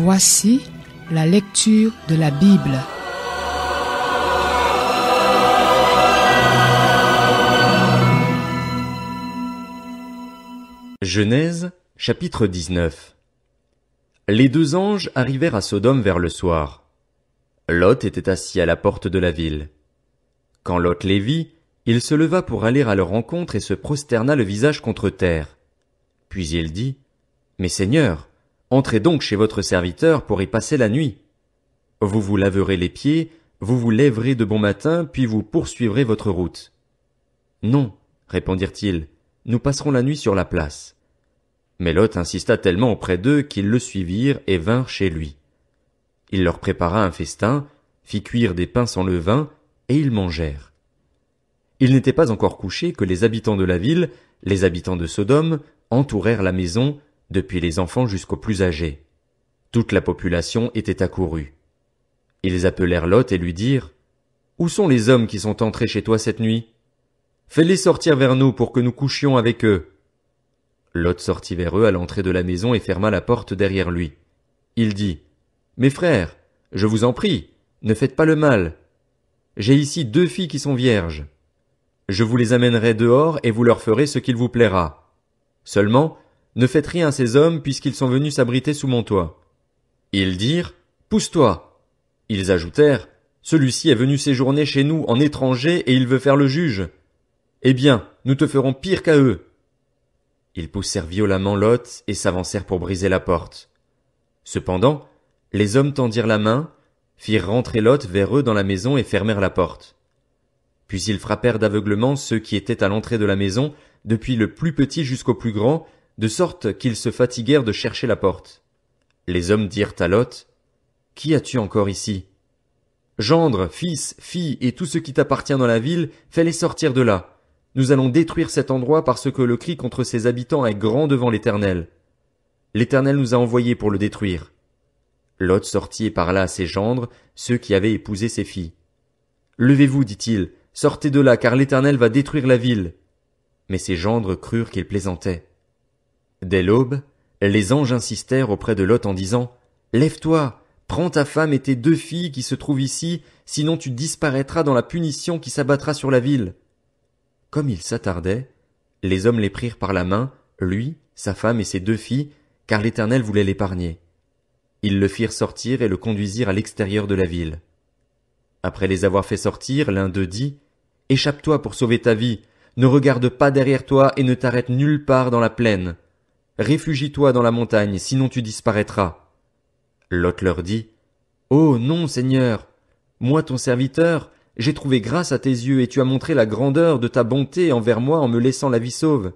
Voici la lecture de la Bible. Genèse, chapitre 19. Les deux anges arrivèrent à Sodome vers le soir. Lot était assis à la porte de la ville. Quand Lot les vit, il se leva pour aller à leur rencontre et se prosterna le visage contre terre. Puis il dit, « Mes seigneurs, entrez donc chez votre serviteur pour y passer la nuit. Vous vous laverez les pieds, vous vous lèverez de bon matin, puis vous poursuivrez votre route. » « Non, répondirent-ils, nous passerons la nuit sur la place. » Mais Lot insista tellement auprès d'eux qu'ils le suivirent et vinrent chez lui. Il leur prépara un festin, fit cuire des pains sans levain, et ils mangèrent. Il n'était pas encore couché que les habitants de la ville, les habitants de Sodome, entourèrent la maison, depuis les enfants jusqu'aux plus âgés. Toute la population était accourue. Ils appelèrent Lot et lui dirent, « Où sont les hommes qui sont entrés chez toi cette nuit? Fais-les sortir vers nous pour que nous couchions avec eux. » Lot sortit vers eux à l'entrée de la maison et ferma la porte derrière lui. Il dit, « Mes frères, je vous en prie, ne faites pas le mal. J'ai ici 2 filles qui sont vierges. Je vous les amènerai dehors et vous leur ferez ce qu'il vous plaira. Seulement, ne faites rien à ces hommes puisqu'ils sont venus s'abriter sous mon toit. » Ils dirent, « Pousse-toi. » Ils ajoutèrent, « Celui-ci est venu séjourner chez nous en étranger et il veut faire le juge. Eh bien, nous te ferons pire qu'à eux. » Ils poussèrent violemment Lot et s'avancèrent pour briser la porte. Cependant, les hommes tendirent la main, firent rentrer Lot vers eux dans la maison et fermèrent la porte. Puis ils frappèrent d'aveuglement ceux qui étaient à l'entrée de la maison, depuis le plus petit jusqu'au plus grand, de sorte qu'ils se fatiguèrent de chercher la porte. Les hommes dirent à Lot, « Qui as-tu encore ici? Gendre, fils, fille et tout ce qui t'appartient dans la ville, fais-les sortir de là. Nous allons détruire cet endroit parce que le cri contre ses habitants est grand devant l'Éternel. L'Éternel nous a envoyés pour le détruire. » Lot sortit et parla à ses gendres, ceux qui avaient épousé ses filles. « Levez-vous, dit-il, sortez de là, car l'Éternel va détruire la ville. » Mais ses gendres crurent qu'il plaisantait. Dès l'aube, les anges insistèrent auprès de Lot en disant, « Lève-toi, prends ta femme et tes 2 filles qui se trouvent ici, sinon tu disparaîtras dans la punition qui s'abattra sur la ville. » Comme il s'attardait, les hommes les prirent par la main, lui, sa femme et ses 2 filles, car l'Éternel voulait l'épargner. Ils le firent sortir et le conduisirent à l'extérieur de la ville. Après les avoir fait sortir, l'un d'eux dit, « Échappe-toi pour sauver ta vie, ne regarde pas derrière toi et ne t'arrête nulle part dans la plaine. Réfugie-toi dans la montagne, sinon tu disparaîtras. » Lot leur dit, « Oh non, Seigneur, moi ton serviteur, j'ai trouvé grâce à tes yeux et tu as montré la grandeur de ta bonté envers moi en me laissant la vie sauve.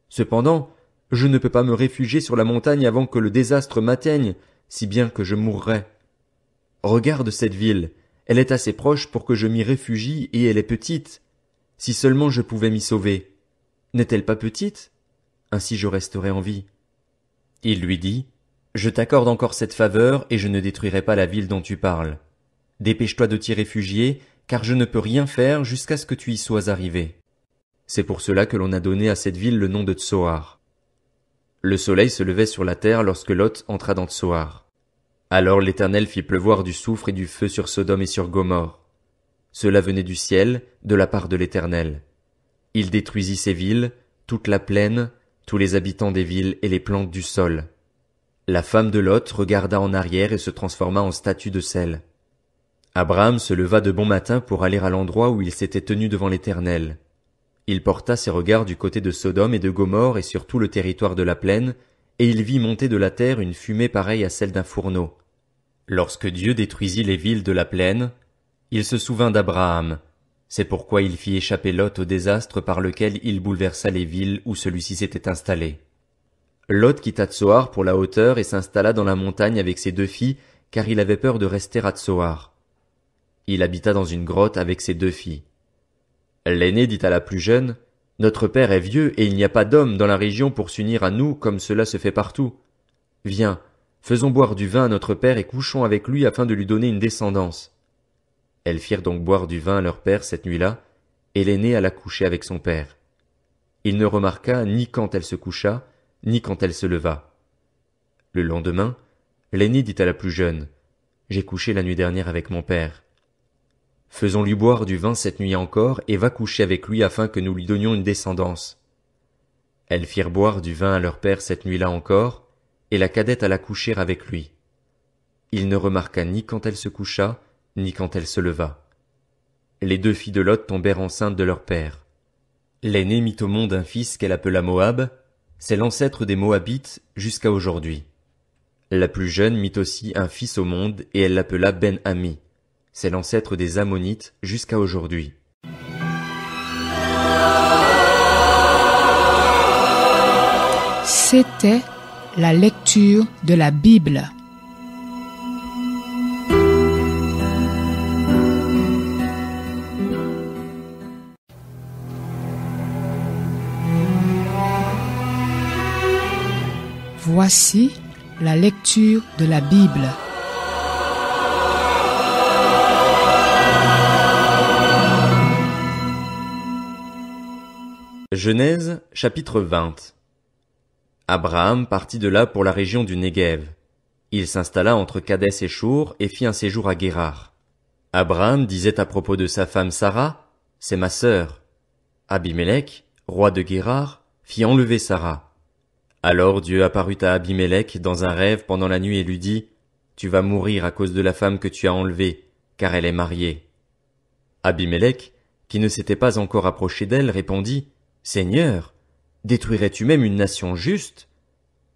Cependant, je ne peux pas me réfugier sur la montagne avant que le désastre m'atteigne, si bien que je mourrai. Regarde cette ville, elle est assez proche pour que je m'y réfugie et elle est petite. Si seulement je pouvais m'y sauver. N'est-elle pas petite? Ainsi je resterai en vie. » Il lui dit, « Je t'accorde encore cette faveur et je ne détruirai pas la ville dont tu parles. Dépêche-toi de t'y réfugier, car je ne peux rien faire jusqu'à ce que tu y sois arrivé. » C'est pour cela que l'on a donné à cette ville le nom de Tsoar. Le soleil se levait sur la terre lorsque Lot entra dans Tsoar. Alors l'Éternel fit pleuvoir du soufre et du feu sur Sodome et sur Gomorrhe. Cela venait du ciel, de la part de l'Éternel. Il détruisit ces villes, toute la plaine, tous les habitants des villes et les plantes du sol. La femme de Lot regarda en arrière et se transforma en statue de sel. Abraham se leva de bon matin pour aller à l'endroit où il s'était tenu devant l'Éternel. Il porta ses regards du côté de Sodome et de Gomorrhe et sur tout le territoire de la plaine, et il vit monter de la terre une fumée pareille à celle d'un fourneau. Lorsque Dieu détruisit les villes de la plaine, il se souvint d'Abraham. C'est pourquoi il fit échapper Lot au désastre par lequel il bouleversa les villes où celui-ci s'était installé. Lot quitta Tsoar pour la hauteur et s'installa dans la montagne avec ses 2 filles, car il avait peur de rester à Tsoar. Il habita dans une grotte avec ses 2 filles. L'aînée dit à la plus jeune, « Notre père est vieux et il n'y a pas d'homme dans la région pour s'unir à nous comme cela se fait partout. Viens, faisons boire du vin à notre père et couchons avec lui afin de lui donner une descendance. » Elles firent donc boire du vin à leur père cette nuit-là, et l'aînée alla coucher avec son père. Il ne remarqua ni quand elle se coucha, ni quand elle se leva. Le lendemain, L'aînée dit à la plus jeune, « J'ai couché la nuit dernière avec mon père. Faisons-lui boire du vin cette nuit encore, et va coucher avec lui afin que nous lui donnions une descendance. » Elles firent boire du vin à leur père cette nuit-là encore, et la cadette alla coucher avec lui. Il ne remarqua ni quand elle se coucha, ni quand elle se leva. Les deux filles de Lot tombèrent enceintes de leur père. L'aînée mit au monde un fils qu'elle appela Moab, c'est l'ancêtre des Moabites jusqu'à aujourd'hui. La plus jeune mit aussi un fils au monde et elle l'appela Ben-Ami, c'est l'ancêtre des Ammonites jusqu'à aujourd'hui. C'était la lecture de la Bible. Voici la lecture de la Bible. Genèse, chapitre 20. Abraham partit de là pour la région du Néguev. Il s'installa entre Kadès et Shur et fit un séjour à Guérar. Abraham disait à propos de sa femme Sarah, « C'est ma sœur. » Abimélec, roi de Guérar, fit enlever Sarah. Alors Dieu apparut à Abimélec dans un rêve pendant la nuit et lui dit, « Tu vas mourir à cause de la femme que tu as enlevée, car elle est mariée. » Abimélec, qui ne s'était pas encore approché d'elle, répondit, « Seigneur, détruirais-tu même une nation juste?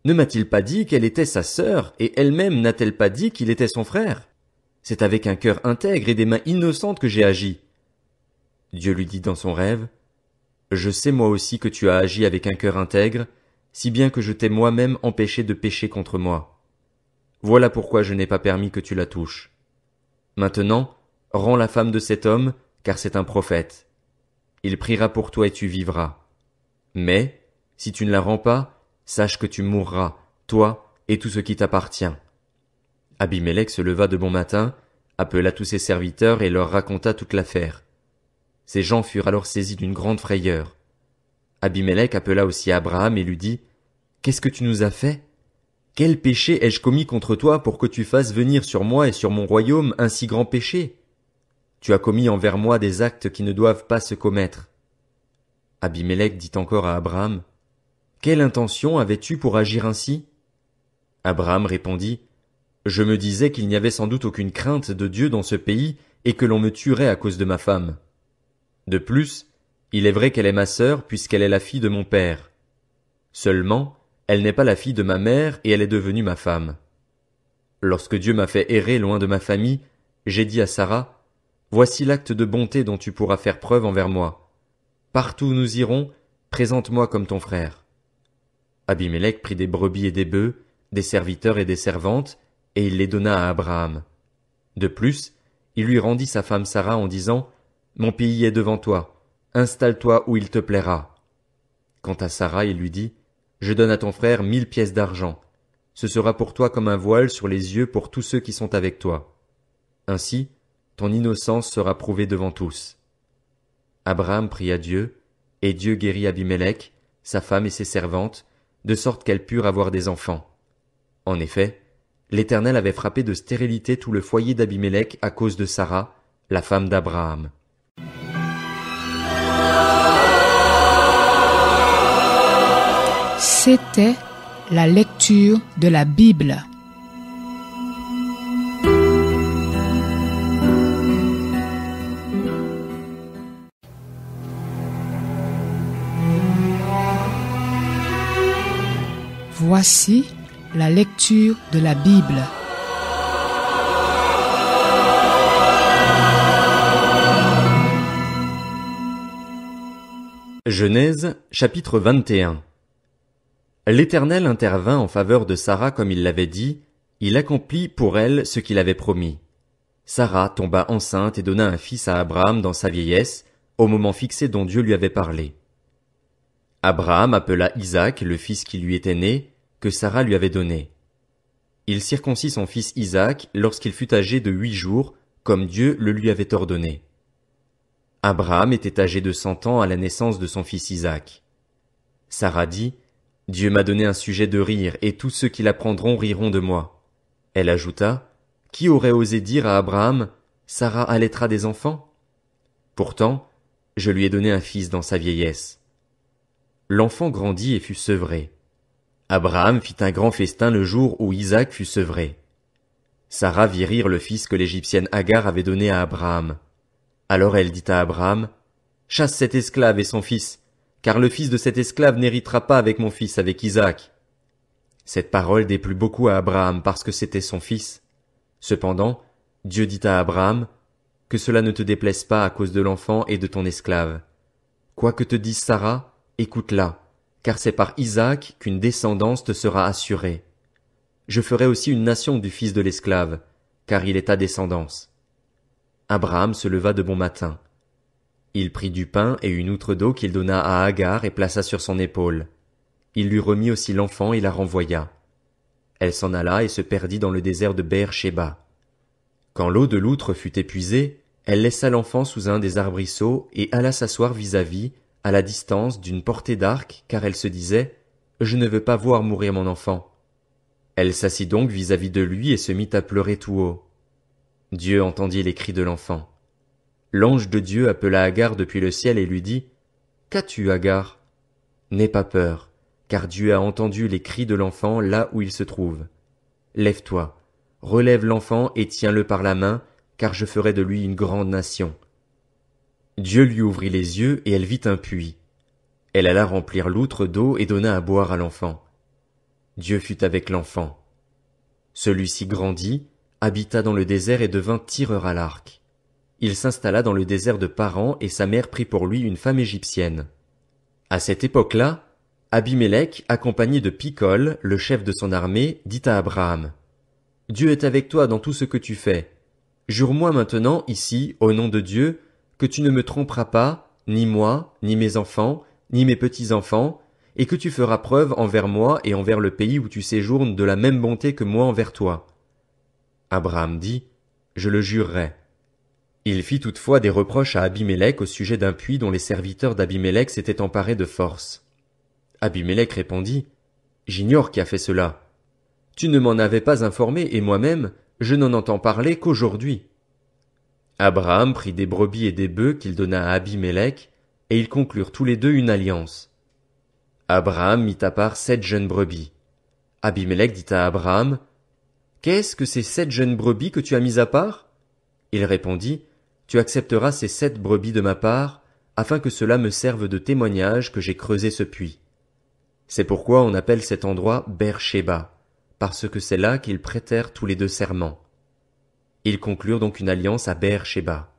Ne m'a-t-il pas dit qu'elle était sa sœur, et elle-même n'a-t-elle pas dit qu'il était son frère? C'est avec un cœur intègre et des mains innocentes que j'ai agi. » Dieu lui dit dans son rêve, « Je sais moi aussi que tu as agi avec un cœur intègre, si bien que je t'ai moi-même empêché de pécher contre moi. Voilà pourquoi je n'ai pas permis que tu la touches. Maintenant, rends la femme de cet homme, car c'est un prophète. Il priera pour toi et tu vivras. Mais, si tu ne la rends pas, sache que tu mourras, toi et tout ce qui t'appartient. » Abimélec se leva de bon matin, appela tous ses serviteurs et leur raconta toute l'affaire. Ces gens furent alors saisis d'une grande frayeur. Abimélec appela aussi Abraham et lui dit, « Qu'est-ce que tu nous as fait? Quel péché ai-je commis contre toi pour que tu fasses venir sur moi et sur mon royaume un si grand péché? Tu as commis envers moi des actes qui ne doivent pas se commettre. » Abimélec dit encore à Abraham, « Quelle intention avais-tu pour agir ainsi? » Abraham répondit, « Je me disais qu'il n'y avait sans doute aucune crainte de Dieu dans ce pays et que l'on me tuerait à cause de ma femme. De plus, il est vrai qu'elle est ma sœur puisqu'elle est la fille de mon père. Seulement, elle n'est pas la fille de ma mère et elle est devenue ma femme. Lorsque Dieu m'a fait errer loin de ma famille, j'ai dit à Sarah, « Voici l'acte de bonté dont tu pourras faire preuve envers moi. Partout où nous irons, présente-moi comme ton frère. » Abimélec prit des brebis et des bœufs, des serviteurs et des servantes, et il les donna à Abraham. De plus, il lui rendit sa femme Sarah en disant, « Mon pays est devant toi. Installe-toi où il te plaira. » Quant à Sarah, il lui dit, « Je donne à ton frère 1000 pièces d'argent. Ce sera pour toi comme un voile sur les yeux pour tous ceux qui sont avec toi. Ainsi, ton innocence sera prouvée devant tous. » Abraham pria Dieu, et Dieu guérit Abimélec, sa femme et ses servantes, de sorte qu'elles purent avoir des enfants. En effet, l'Éternel avait frappé de stérilité tout le foyer d'Abimélec à cause de Sarah, la femme d'Abraham. C'était la lecture de la Bible. Voici la lecture de la Bible. Genèse, chapitre 21. L'Éternel intervint en faveur de Sarah comme il l'avait dit, il accomplit pour elle ce qu'il avait promis. Sarah tomba enceinte et donna un fils à Abraham dans sa vieillesse, au moment fixé dont Dieu lui avait parlé. Abraham appela Isaac, le fils qui lui était né, que Sarah lui avait donné. Il circoncit son fils Isaac lorsqu'il fut âgé de 8 jours, comme Dieu le lui avait ordonné. Abraham était âgé de 100 ans à la naissance de son fils Isaac. Sarah dit, « Dieu m'a donné un sujet de rire, et tous ceux qui l'apprendront riront de moi. Elle ajouta, qui aurait osé dire à Abraham, Sarah allaitera des enfants? Pourtant, je lui ai donné un fils dans sa vieillesse. L'enfant grandit et fut sevré. Abraham fit un grand festin le jour où Isaac fut sevré. Sarah vit rire le fils que l'Égyptienne Agar avait donné à Abraham. Alors elle dit à Abraham, chasse cet esclave et son fils, car le fils de cet esclave n'héritera pas avec mon fils, avec Isaac. Cette parole déplut beaucoup à Abraham parce que c'était son fils. Cependant, Dieu dit à Abraham, que cela ne te déplaise pas à cause de l'enfant et de ton esclave. Quoi que te dise Sarah, écoute-la, car c'est par Isaac qu'une descendance te sera assurée. Je ferai aussi une nation du fils de l'esclave, car il est ta descendance. Abraham se leva de bon matin. Il prit du pain et une outre d'eau qu'il donna à Agar et plaça sur son épaule. Il lui remit aussi l'enfant et la renvoya. Elle s'en alla et se perdit dans le désert de Beër-Shéba. Quand l'eau de l'outre fut épuisée, elle laissa l'enfant sous un des arbrisseaux et alla s'asseoir vis-à-vis, à la distance d'une portée d'arc, car elle se disait, « Je ne veux pas voir mourir mon enfant. » Elle s'assit donc vis-à-vis de lui et se mit à pleurer tout haut. Dieu entendit les cris de l'enfant. L'ange de Dieu appela Agar depuis le ciel et lui dit, « Qu'as-tu, Agar? N'aie pas peur, car Dieu a entendu les cris de l'enfant là où il se trouve. Lève-toi, relève l'enfant et tiens-le par la main, car je ferai de lui une grande nation. » Dieu lui ouvrit les yeux et elle vit un puits. Elle alla remplir l'outre d'eau et donna à boire à l'enfant. Dieu fut avec l'enfant. Celui-ci grandit, habita dans le désert et devint tireur à l'arc. Il s'installa dans le désert de Paran et sa mère prit pour lui une femme égyptienne. À cette époque-là, Abimélec, accompagné de Picol, le chef de son armée, dit à Abraham, « Dieu est avec toi dans tout ce que tu fais. Jure-moi maintenant, ici, au nom de Dieu, que tu ne me tromperas pas, ni moi, ni mes enfants, ni mes petits-enfants, et que tu feras preuve envers moi et envers le pays où tu séjournes de la même bonté que moi envers toi. » Abraham dit, « Je le jurerai. » Il fit toutefois des reproches à Abimélec au sujet d'un puits dont les serviteurs d'Abimélec s'étaient emparés de force. Abimélec répondit, « J'ignore qui a fait cela. Tu ne m'en avais pas informé et moi-même, je n'en entends parler qu'aujourd'hui. » Abraham prit des brebis et des bœufs qu'il donna à Abimélec, et ils conclurent tous les deux une alliance. Abraham mit à part 7 jeunes brebis. Abimélec dit à Abraham, « Qu'est-ce que ces 7 jeunes brebis que tu as mis à part? » Il répondit, « Tu accepteras ces 7 brebis de ma part, afin que cela me serve de témoignage que j'ai creusé ce puits. » C'est pourquoi on appelle cet endroit Beër-Shéba, parce que c'est là qu'ils prêtèrent tous les deux serment. Ils conclurent donc une alliance à Beër-Shéba.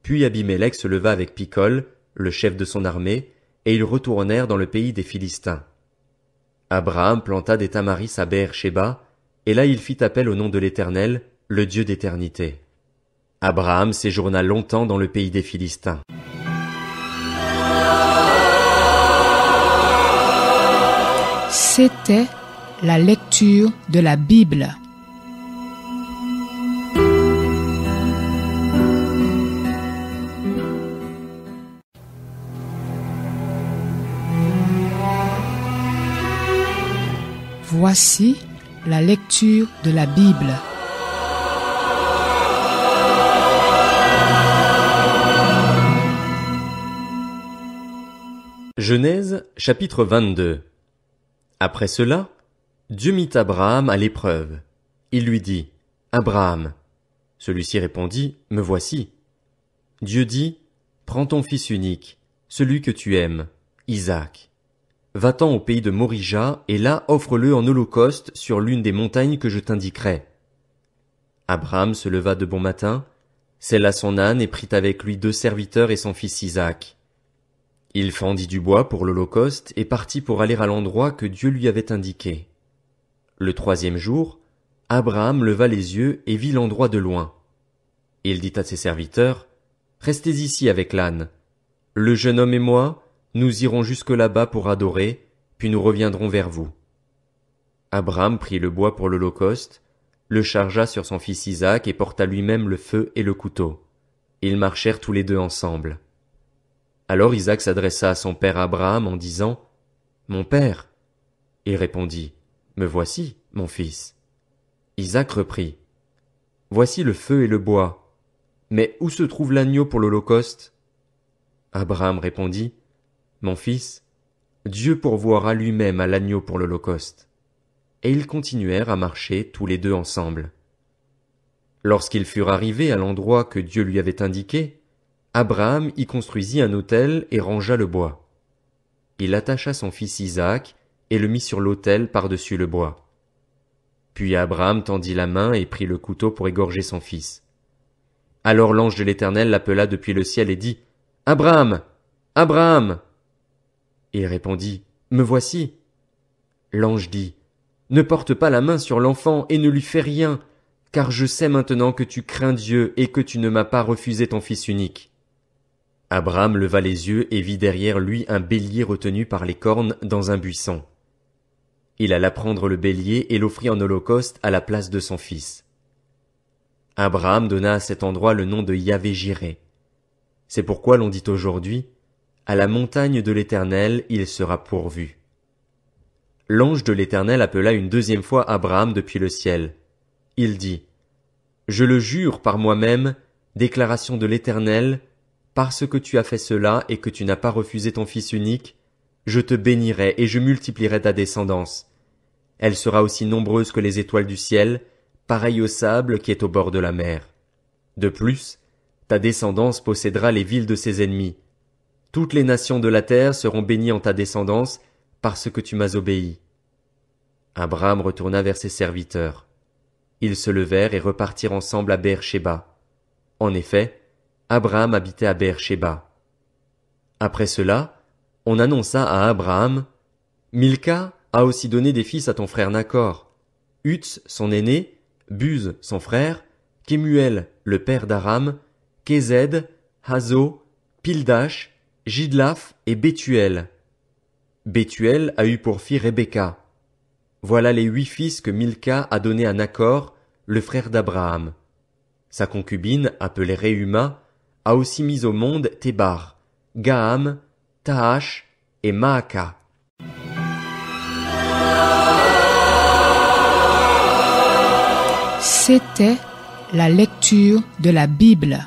Puis Abimélec se leva avec Picol, le chef de son armée, et ils retournèrent dans le pays des Philistins. Abraham planta des tamaris à Beër-Shéba, et là il fit appel au nom de l'Éternel, le Dieu d'éternité. Abraham séjourna longtemps dans le pays des Philistins. C'était la lecture de la Bible. Voici la lecture de la Bible. Genèse, chapitre 22. Après cela, Dieu mit Abraham à l'épreuve. Il lui dit, « Abraham. » Celui-ci répondit, « Me voici. » Dieu dit, « Prends ton fils unique, celui que tu aimes, Isaac. Va-t'en au pays de Morija, et là offre-le en holocauste sur l'une des montagnes que je t'indiquerai. » Abraham se leva de bon matin, sella son âne et prit avec lui 2 serviteurs et son fils Isaac. Il fendit du bois pour l'holocauste et partit pour aller à l'endroit que Dieu lui avait indiqué. Le 3e jour, Abraham leva les yeux et vit l'endroit de loin. Il dit à ses serviteurs, « Restez ici avec l'âne. Le jeune homme et moi, nous irons jusque là-bas pour adorer, puis nous reviendrons vers vous. » Abraham prit le bois pour l'holocauste, le chargea sur son fils Isaac et porta lui-même le feu et le couteau. Ils marchèrent tous les deux ensemble. Alors Isaac s'adressa à son père Abraham en disant, « Mon père !» Il répondit, « Me voici, mon fils. » Isaac reprit. Voici le feu et le bois. Mais où se trouve l'agneau pour l'holocauste? Abraham répondit, Mon fils, Dieu pourvoira lui-même à l'agneau pour l'holocauste. Et ils continuèrent à marcher tous les deux ensemble. Lorsqu'ils furent arrivés à l'endroit que Dieu lui avait indiqué, Abraham y construisit un autel et rangea le bois. Il attacha son fils Isaac et le mit sur l'autel par-dessus le bois. Puis Abraham tendit la main et prit le couteau pour égorger son fils. Alors l'ange de l'Éternel l'appela depuis le ciel et dit, Abraham! Abraham! Il répondit, Me voici. L'ange dit, Ne porte pas la main sur l'enfant et ne lui fais rien, car je sais maintenant que tu crains Dieu et que tu ne m'as pas refusé ton fils unique. Abraham leva les yeux et vit derrière lui un bélier retenu par les cornes dans un buisson. Il alla prendre le bélier et l'offrit en holocauste à la place de son fils. Abraham donna à cet endroit le nom de Yahvé-Jiré. C'est pourquoi l'on dit aujourd'hui, à la montagne de l'Éternel il sera pourvu. L'ange de l'Éternel appela une deuxième fois Abraham depuis le ciel. Il dit, Je le jure par moi-même, déclaration de l'Éternel, parce que tu as fait cela et que tu n'as pas refusé ton fils unique, je te bénirai et je multiplierai ta descendance. Elle sera aussi nombreuse que les étoiles du ciel, pareille au sable qui est au bord de la mer. De plus, ta descendance possédera les villes de ses ennemis. Toutes les nations de la terre seront bénies en ta descendance, parce que tu m'as obéi. Abraham retourna vers ses serviteurs. Ils se levèrent et repartirent ensemble à Beër-Shéba. En effet, Abraham habitait à Beër-Shéba. Après cela, on annonça à Abraham, Milca a aussi donné des fils à ton frère Nacor, Uts son aîné, Buz son frère, Kemuel le père d'Aram, Kézed, Hazo, Pildash, Jidlaph et Bethuel. Bethuel a eu pour fille Rebecca. Voilà les 8 fils que Milca a donnés à Nacor, le frère d'Abraham. Sa concubine, appelée Réhuma, a aussi mis au monde Tébar, Gaham, Tahash et Maaka. C'était la lecture de la Bible.